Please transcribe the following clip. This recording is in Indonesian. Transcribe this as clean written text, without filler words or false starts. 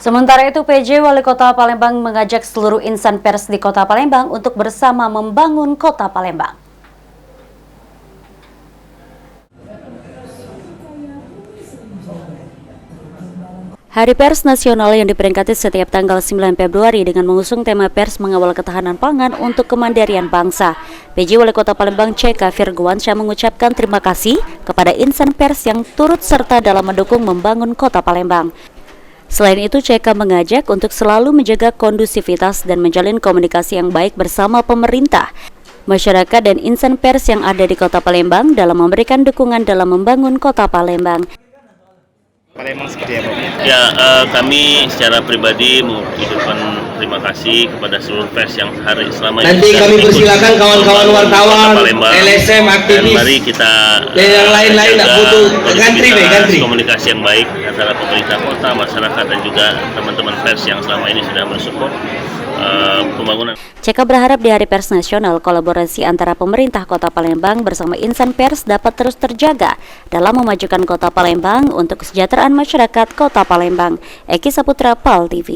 Sementara itu, PJ Wali Kota Palembang mengajak seluruh insan pers di Kota Palembang untuk bersama membangun Kota Palembang. Hari Pers Nasional yang diperingati setiap tanggal 9 Februari dengan mengusung tema pers mengawal ketahanan pangan untuk kemandirian bangsa. PJ Wali Kota Palembang CK Virgoansyah mengucapkan terima kasih kepada insan pers yang turut serta dalam mendukung membangun Kota Palembang. Selain itu, CK mengajak untuk selalu menjaga kondusivitas dan menjalin komunikasi yang baik bersama pemerintah, masyarakat dan insan pers yang ada di Kota Palembang dalam memberikan dukungan dalam membangun Kota Palembang. Palembang seperti apa? Ya, kami secara pribadi mengucapkan terima kasih kepada seluruh pers yang selama ini. Nanti kami persilakan kawan-kawan wartawan, LSM, aktivis, dan mari kita yang lain-lain tidak butuh gantri. Komunikasi yang baik antara pemerintah kota, masyarakat dan juga teman-teman pers yang selama ini sudah mensupport pembangunan. CK berharap di Hari Pers Nasional kolaborasi antara pemerintah Kota Palembang bersama insan pers dapat terus terjaga dalam memajukan Kota Palembang untuk kesejahteraan masyarakat Kota Palembang. Eki Saputra, PAL TV.